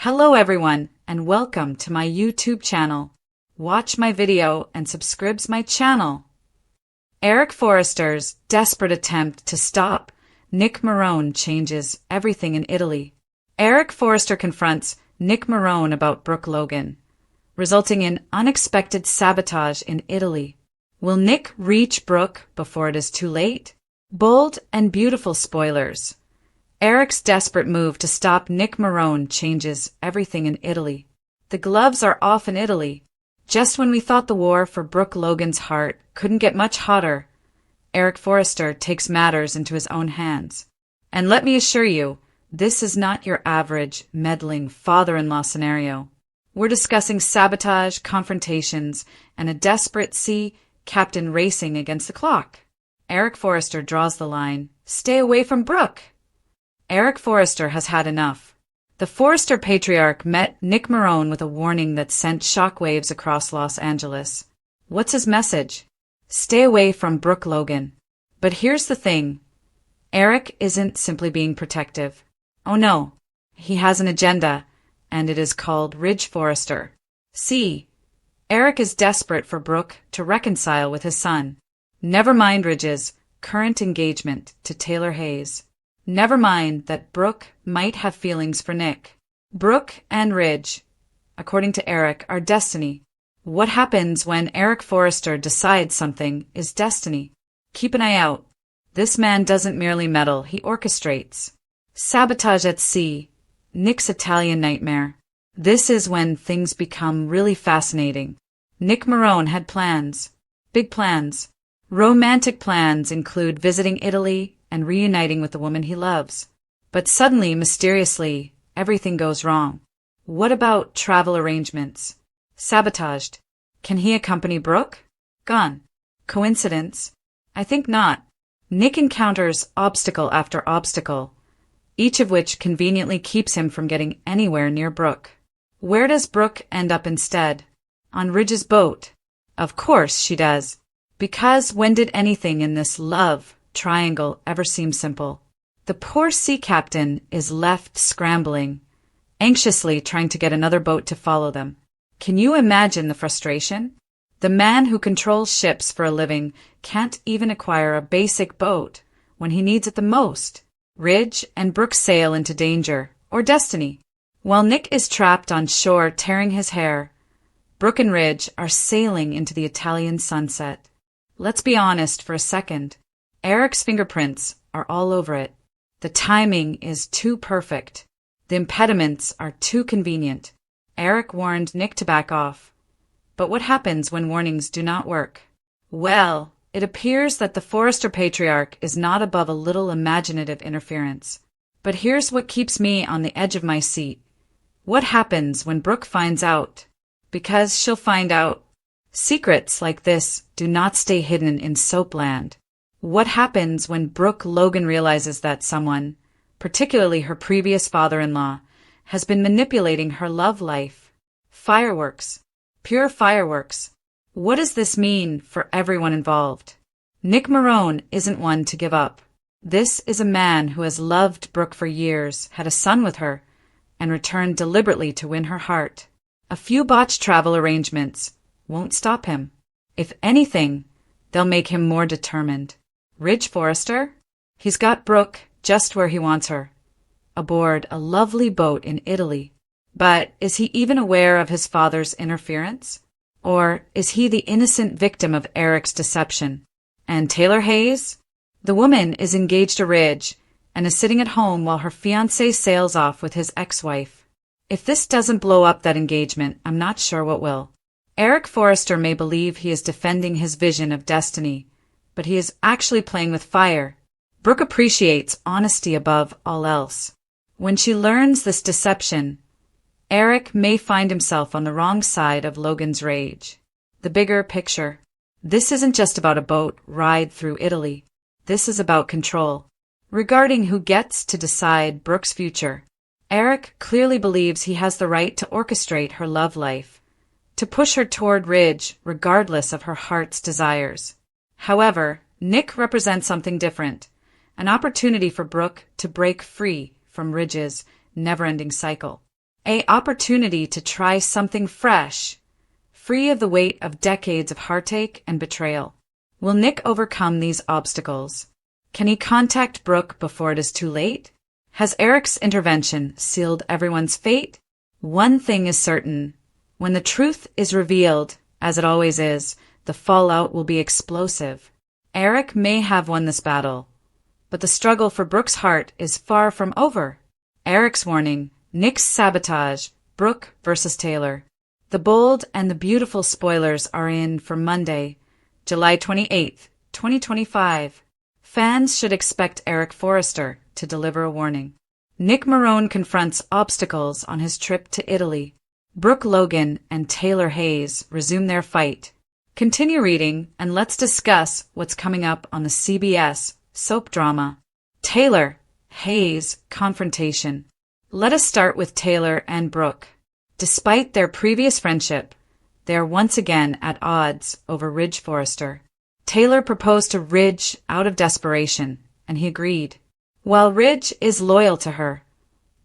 Hello everyone, and welcome to my YouTube channel. Watch my video and subscribe my channel. Eric Forrester's desperate attempt to stop Nick Marone changes everything in Italy. Eric Forrester confronts Nick Marone about Brooke Logan, resulting in unexpected sabotage in Italy. Will Nick reach Brooke before it is too late? Bold and beautiful spoilers. Eric's desperate move to stop Nick Marone changes everything in Italy. The gloves are off in Italy. Just when we thought the war for Brooke Logan's heart couldn't get much hotter, Eric Forrester takes matters into his own hands. And let me assure you, this is not your average, meddling father-in-law scenario. We're discussing sabotage, confrontations, and a desperate sea captain racing against the clock. Eric Forrester draws the line. Stay away from Brooke. Eric Forrester has had enough. The Forrester patriarch met Nick Marone with a warning that sent shockwaves across Los Angeles. What's his message? Stay away from Brooke Logan. But here's the thing. Eric isn't simply being protective. Oh no, he has an agenda, and it is called Ridge Forrester. See, Eric is desperate for Brooke to reconcile with his son. Never mind Ridge's current engagement to Taylor Hayes. Never mind that Brooke might have feelings for Nick. Brooke and Ridge, according to Eric, are destiny. What happens when Eric Forrester decides something is destiny? Keep an eye out. This man doesn't merely meddle, he orchestrates. Sabotage at sea, Nick's Italian nightmare. This is when things become really fascinating. Nick Marone had plans. Big plans. Romantic plans include visiting Italy and reuniting with the woman he loves. But suddenly, mysteriously, everything goes wrong. What about travel arrangements? Sabotaged. Can he accompany Brooke? Gone. Coincidence? I think not. Nick encounters obstacle after obstacle, each of which conveniently keeps him from getting anywhere near Brooke. Where does Brooke end up instead? On Ridge's boat. Of course she does. Because when did anything in this love triangle ever seem simple? The poor sea captain is left scrambling, anxiously trying to get another boat to follow them. Can you imagine the frustration? The man who controls ships for a living can't even acquire a basic boat when he needs it the most. Ridge and Brooke sail into danger, or destiny. While Nick is trapped on shore tearing his hair, Brooke and Ridge are sailing into the Italian sunset. Let's be honest for a second. Eric's fingerprints are all over it. The timing is too perfect. The impediments are too convenient. Eric warned Nick to back off. But what happens when warnings do not work? Well, it appears that the Forrester patriarch is not above a little imaginative interference. But here's what keeps me on the edge of my seat. What happens when Brooke finds out? Because she'll find out. Secrets like this do not stay hidden in soapland. What happens when Brooke Logan realizes that someone, particularly her previous father-in-law, has been manipulating her love life? Fireworks. Pure fireworks. What does this mean for everyone involved? Nick Marone isn't one to give up. This is a man who has loved Brooke for years, had a son with her, and returned deliberately to win her heart. A few botched travel arrangements won't stop him. If anything, they'll make him more determined. Ridge Forrester? He's got Brooke just where he wants her, aboard a lovely boat in Italy. But is he even aware of his father's interference? Or is he the innocent victim of Eric's deception? And Taylor Hayes? The woman is engaged to Ridge and is sitting at home while her fiancé sails off with his ex-wife. If this doesn't blow up that engagement, I'm not sure what will. Eric Forrester may believe he is defending his vision of destiny, but he is actually playing with fire. Brooke appreciates honesty above all else. When she learns this deception, Eric may find himself on the wrong side of Logan's rage. The bigger picture. This isn't just about a boat ride through Italy. This is about control. Regarding who gets to decide Brooke's future, Eric clearly believes he has the right to orchestrate her love life, to push her toward Ridge regardless of her heart's desires. However, Nick represents something different, an opportunity for Brooke to break free from Ridge's never-ending cycle. An opportunity to try something fresh, free of the weight of decades of heartache and betrayal. Will Nick overcome these obstacles? Can he contact Brooke before it is too late? Has Eric's intervention sealed everyone's fate? One thing is certain. When the truth is revealed, as it always is, the fallout will be explosive. Eric may have won this battle, but the struggle for Brooke's heart is far from over. Eric's warning, Nick's sabotage, Brooke versus Taylor. The bold and the beautiful spoilers are in for Monday, July 28th, 2025. Fans should expect Eric Forrester to deliver a warning. Nick Marone confronts obstacles on his trip to Italy. Brooke Logan and Taylor Hayes resume their fight. Continue reading and let's discuss what's coming up on the CBS soap drama. Taylor Hayes confrontation. Let us start with Taylor and Brooke. Despite their previous friendship, they are once again at odds over Ridge Forrester. Taylor proposed to Ridge out of desperation, and he agreed. While Ridge is loyal to her,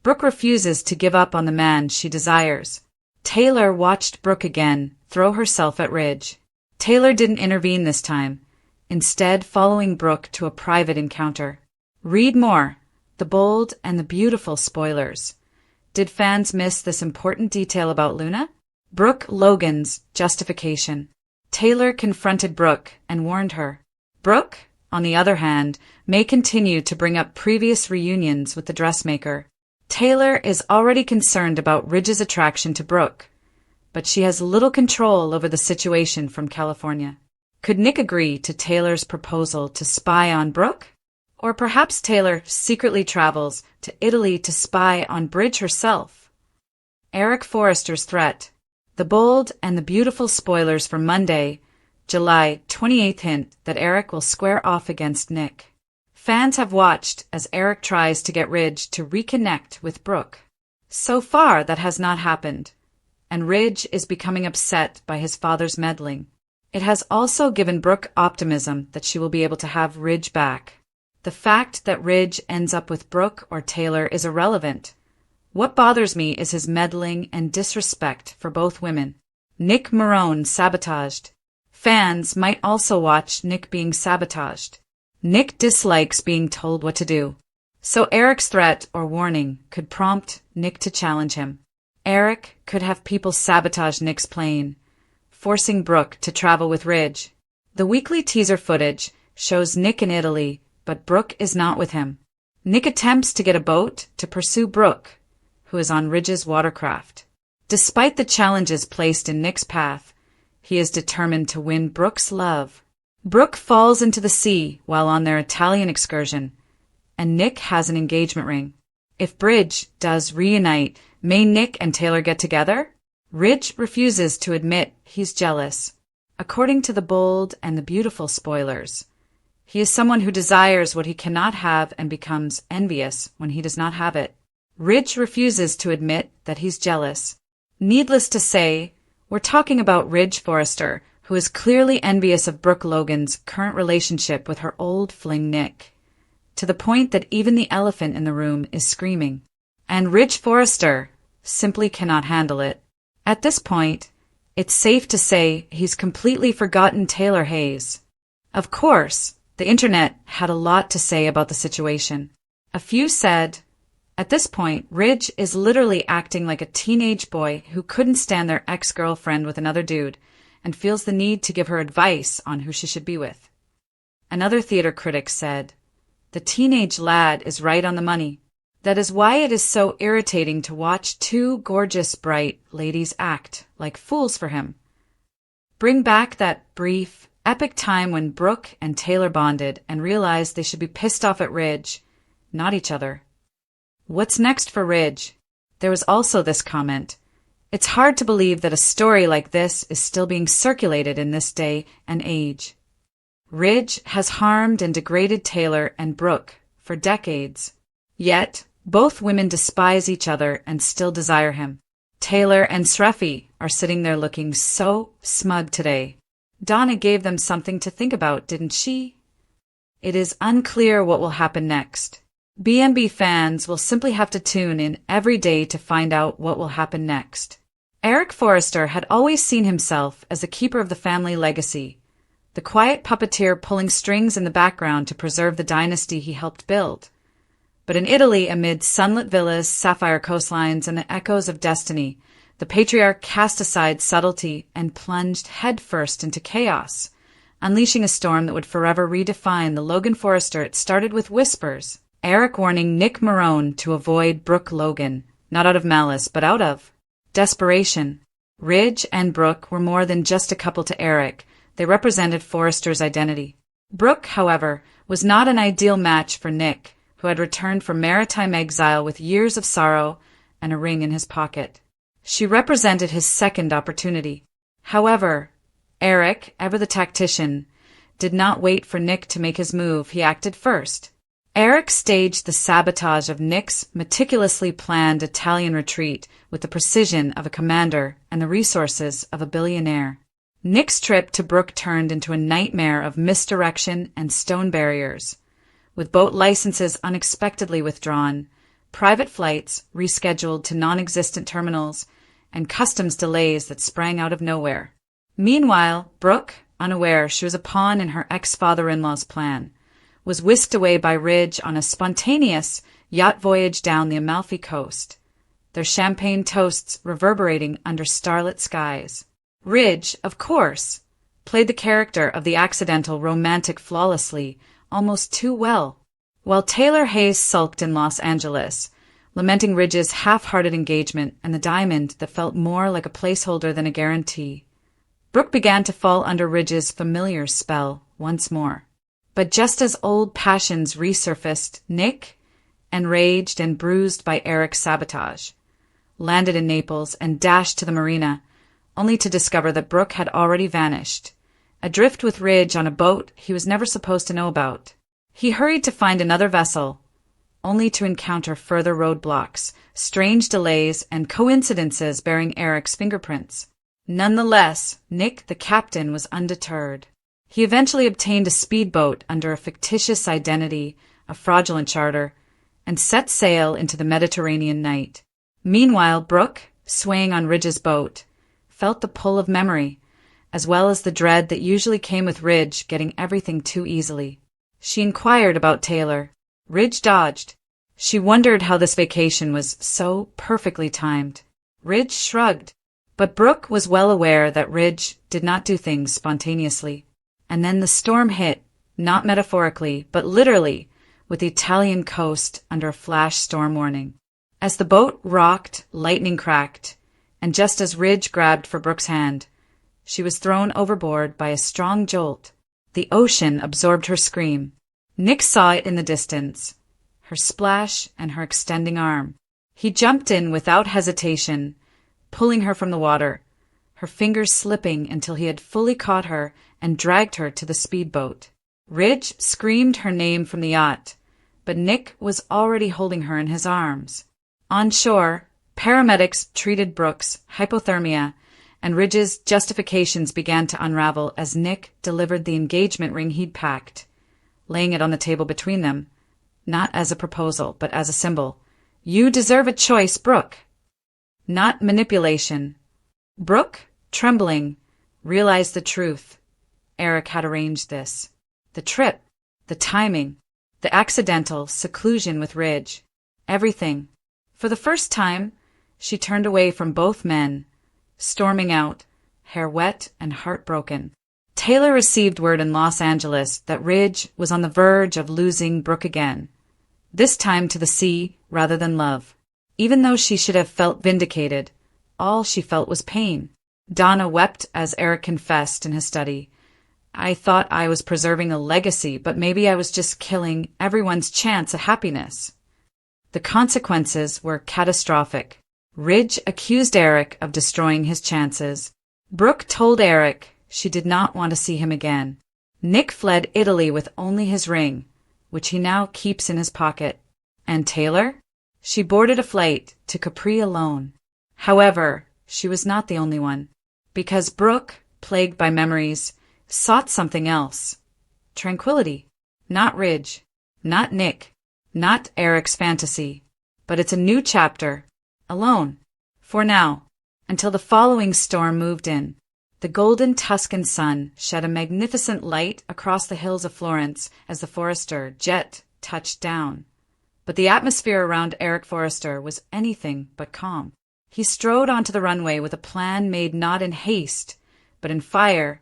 Brooke refuses to give up on the man she desires. Taylor watched Brooke again throw herself at Ridge. Taylor didn't intervene this time, instead following Brooke to a private encounter. Read more. The bold and the beautiful spoilers. Did fans miss this important detail about Luna? Brooke Logan's justification. Taylor confronted Brooke and warned her. Brooke, on the other hand, may continue to bring up previous reunions with the dressmaker. Taylor is already concerned about Ridge's attraction to Brooke, but she has little control over the situation from California. Could Nick agree to Taylor's proposal to spy on Brooke? Or perhaps Taylor secretly travels to Italy to spy on Ridge herself. Eric Forrester's threat. The bold and the beautiful spoilers for Monday, July 28th hint that Eric will square off against Nick. Fans have watched as Eric tries to get Ridge to reconnect with Brooke. So far, that has not happened, and Ridge is becoming upset by his father's meddling. It has also given Brooke optimism that she will be able to have Ridge back. The fact that Ridge ends up with Brooke or Taylor is irrelevant. What bothers me is his meddling and disrespect for both women. Nick Marone sabotaged. Fans might also watch Nick being sabotaged. Nick dislikes being told what to do. So Eric's threat or warning could prompt Nick to challenge him. Eric could have people sabotage Nick's plane, forcing Brooke to travel with Ridge. The weekly teaser footage shows Nick in Italy, but Brooke is not with him. Nick attempts to get a boat to pursue Brooke, who is on Ridge's watercraft. Despite the challenges placed in Nick's path, he is determined to win Brooke's love. Brooke falls into the sea while on their Italian excursion, and Nick has an engagement ring. If Ridge does reunite, may Nick and Taylor get together? Ridge refuses to admit he's jealous. According to the bold and the beautiful spoilers, he is someone who desires what he cannot have and becomes envious when he does not have it. Ridge refuses to admit that he's jealous. Needless to say, we're talking about Ridge Forrester, who is clearly envious of Brooke Logan's current relationship with her old fling Nick, to the point that even the elephant in the room is screaming. And Ridge Forrester simply cannot handle it. At this point, it's safe to say he's completely forgotten Taylor Hayes. Of course, the internet had a lot to say about the situation. A few said, at this point, Ridge is literally acting like a teenage boy who couldn't stand their ex-girlfriend with another dude and feels the need to give her advice on who she should be with. Another theater critic said, the teenage lad is right on the money. That is why it is so irritating to watch two gorgeous, bright ladies act like fools for him. Bring back that brief, epic time when Brooke and Taylor bonded and realized they should be pissed off at Ridge, not each other. What's next for Ridge? There was also this comment. It's hard to believe that a story like this is still being circulated in this day and age. Ridge has harmed and degraded Taylor and Brooke for decades. Yet, both women despise each other and still desire him. Taylor and Sreffi are sitting there looking so smug today. Donna gave them something to think about, didn't she? It is unclear what will happen next. B&B fans will simply have to tune in every day to find out what will happen next. Eric Forrester had always seen himself as the keeper of the family legacy, the quiet puppeteer pulling strings in the background to preserve the dynasty he helped build. But in Italy, amid sunlit villas, sapphire coastlines, and the echoes of destiny, the patriarch cast aside subtlety and plunged headfirst into chaos, unleashing a storm that would forever redefine the Logan Forrester it started with whispers. Eric warning Nick Marone to avoid Brooke Logan, not out of malice, but out of desperation. Ridge and Brooke were more than just a couple to Eric. They represented Forrester's identity. Brooke, however, was not an ideal match for Nick, who had returned from maritime exile with years of sorrow and a ring in his pocket. She represented his second opportunity. However, Eric, ever the tactician, did not wait for Nick to make his move. He acted first. Eric staged the sabotage of Nick's meticulously planned Italian retreat with the precision of a commander and the resources of a billionaire. Nick's trip to Brooke turned into a nightmare of misdirection and stone barriers, with boat licenses unexpectedly withdrawn, private flights rescheduled to non-existent terminals, and customs delays that sprang out of nowhere. Meanwhile, Brooke, unaware she was a pawn in her ex-father-in-law's plan, was whisked away by Ridge on a spontaneous yacht voyage down the Amalfi Coast, their champagne toasts reverberating under starlit skies. Ridge, of course, played the character of the accidental romantic flawlessly, almost too well, while Taylor Hayes sulked in Los Angeles, lamenting Ridge's half-hearted engagement and the diamond that felt more like a placeholder than a guarantee. Brooke began to fall under Ridge's familiar spell once more. But just as old passions resurfaced, Nick, enraged and bruised by Eric's sabotage, landed in Naples and dashed to the marina, only to discover that Brooke had already vanished, adrift with Ridge on a boat he was never supposed to know about. He hurried to find another vessel, only to encounter further roadblocks, strange delays, and coincidences bearing Eric's fingerprints. Nonetheless, Nick, the captain, was undeterred. He eventually obtained a speedboat under a fictitious identity, a fraudulent charter, and set sail into the Mediterranean night. Meanwhile, Brooke, swaying on Ridge's boat, felt the pull of memory, as well as the dread that usually came with Ridge getting everything too easily. She inquired about Taylor. Ridge dodged. She wondered how this vacation was so perfectly timed. Ridge shrugged. But Brooke was well aware that Ridge did not do things spontaneously. And then the storm hit, not metaphorically, but literally, with the Italian coast under a flash storm warning. As the boat rocked, lightning cracked, and just as Ridge grabbed for Brooke's hand, she was thrown overboard by a strong jolt. The ocean absorbed her scream. Nick saw it in the distance, her splash and her extending arm. He jumped in without hesitation, pulling her from the water, her fingers slipping until he had fully caught her and dragged her to the speedboat. Ridge screamed her name from the yacht, but Nick was already holding her in his arms. On shore, paramedics treated Brooke's hypothermia, and Ridge's justifications began to unravel as Nick delivered the engagement ring he'd packed, laying it on the table between them, not as a proposal, but as a symbol. "You deserve a choice, Brooke." Not manipulation. Brooke, trembling, realized the truth. Eric had arranged this. The trip, the timing, the accidental seclusion with Ridge. Everything. For the first time, she turned away from both men, storming out, hair wet and heartbroken. Taylor received word in Los Angeles that Ridge was on the verge of losing Brooke again, this time to the sea rather than love. Even though she should have felt vindicated, all she felt was pain. Donna wept as Eric confessed in his study. "I thought I was preserving a legacy, but maybe I was just killing everyone's chance at happiness." The consequences were catastrophic. Ridge accused Eric of destroying his chances. Brooke told Eric she did not want to see him again. Nick fled Italy with only his ring, which he now keeps in his pocket. And Taylor? She boarded a flight to Capri alone. However, she was not the only one, because Brooke, plagued by memories, sought something else. Tranquility. Not Ridge. Not Nick. Not Eric's fantasy, but it's a new chapter. Alone. For now. Until the following storm moved in. The golden Tuscan sun shed a magnificent light across the hills of Florence as the Forester jet touched down. But the atmosphere around Eric Forester was anything but calm. He strode onto the runway with a plan made not in haste, but in fire,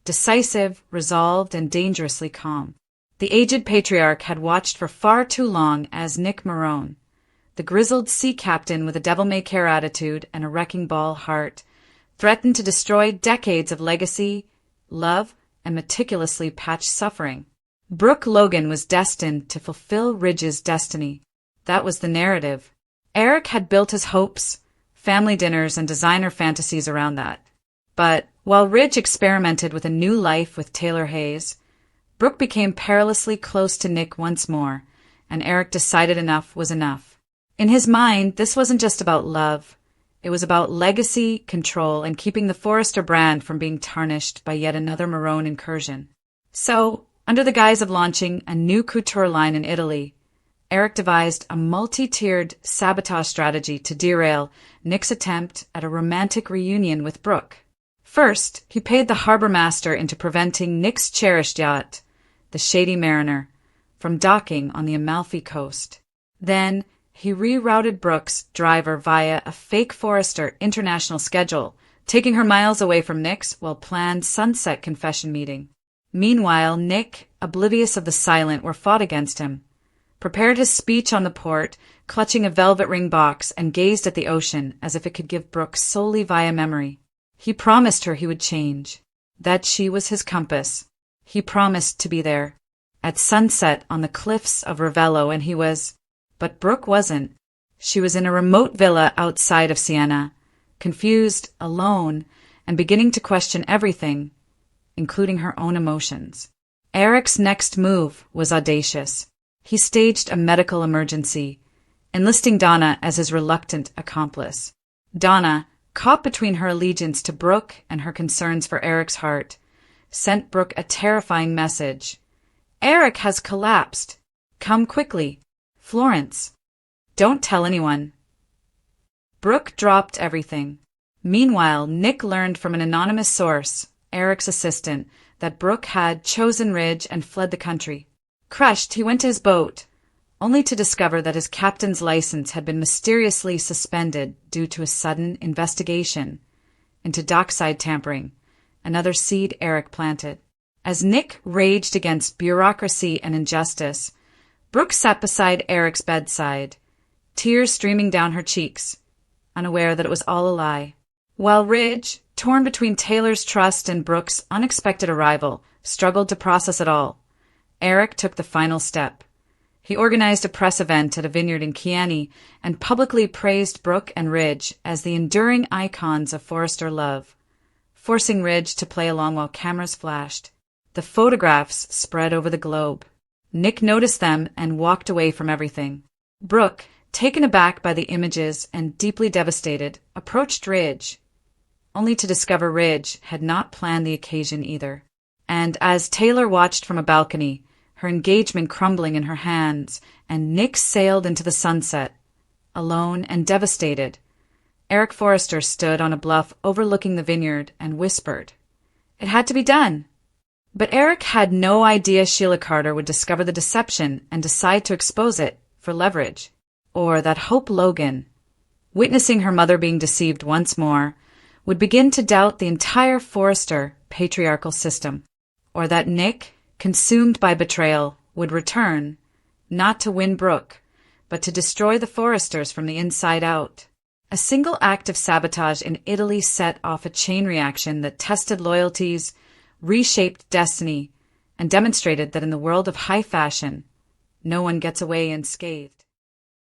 decisive, resolved, and dangerously calm. The aged patriarch had watched for far too long as Nick Marone, the grizzled sea captain with a devil-may-care attitude and a wrecking ball heart, threatened to destroy decades of legacy, love, and meticulously patched suffering. Brooke Logan was destined to fulfill Ridge's destiny. That was the narrative. Eric had built his hopes, family dinners, and designer fantasies around that. But while Ridge experimented with a new life with Taylor Hayes, Brooke became perilously close to Nick once more, and Eric decided enough was enough. In his mind, this wasn't just about love. It was about legacy, control, and keeping the Forester brand from being tarnished by yet another Marone incursion. So, under the guise of launching a new couture line in Italy, Eric devised a multi-tiered sabotage strategy to derail Nick's attempt at a romantic reunion with Brooke. First, he paid the harbor master into preventing Nick's cherished yacht, the Shady Mariner, from docking on the Amalfi coast. Then, he rerouted Brooke's driver via a fake Forester international schedule, taking her miles away from Nick's well-planned sunset confession meeting. Meanwhile, Nick, oblivious of the silent where fought against him, prepared his speech on the port, clutching a velvet ring box, and gazed at the ocean as if it could give Brooke solely via memory. He promised her he would change, that she was his compass. He promised to be there, at sunset on the cliffs of Ravello, and he was. But Brooke wasn't. She was in a remote villa outside of Siena, confused, alone, and beginning to question everything, including her own emotions. Eric's next move was audacious. He staged a medical emergency, enlisting Donna as his reluctant accomplice. Donna, caught between her allegiance to Brooke and her concerns for Eric's heart, sent Brooke a terrifying message. "Eric has collapsed. Come quickly. Florence. Don't tell anyone." Brooke dropped everything. Meanwhile, Nick learned from an anonymous source, Eric's assistant, that Brooke had chosen Ridge and fled the country. Crushed, he went to his boat, only to discover that his captain's license had been mysteriously suspended due to a sudden investigation into dockside tampering, another seed Eric planted. As Nick raged against bureaucracy and injustice, Brooke sat beside Eric's bedside, tears streaming down her cheeks, unaware that it was all a lie. While Ridge, torn between Taylor's trust and Brooke's unexpected arrival, struggled to process it all, Eric took the final step. He organized a press event at a vineyard in Chiani and publicly praised Brooke and Ridge as the enduring icons of Forester love, forcing Ridge to play along while cameras flashed. The photographs spread over the globe. Nick noticed them and walked away from everything. Brooke, taken aback by the images and deeply devastated, approached Ridge, only to discover Ridge had not planned the occasion either. And as Taylor watched from a balcony, her engagement crumbling in her hands, and Nick sailed into the sunset, alone and devastated, Eric Forester stood on a bluff overlooking the vineyard and whispered, "It had to be done." But Eric had no idea Sheila Carter would discover the deception and decide to expose it for leverage, or that Hope Logan, witnessing her mother being deceived once more, would begin to doubt the entire Forester patriarchal system, or that Nick, consumed by betrayal, would return, not to win Brooke, but to destroy the Foresters from the inside out. A single act of sabotage in Italy set off a chain reaction that tested loyalties, reshaped destiny, and demonstrated that in the world of high fashion, no one gets away unscathed.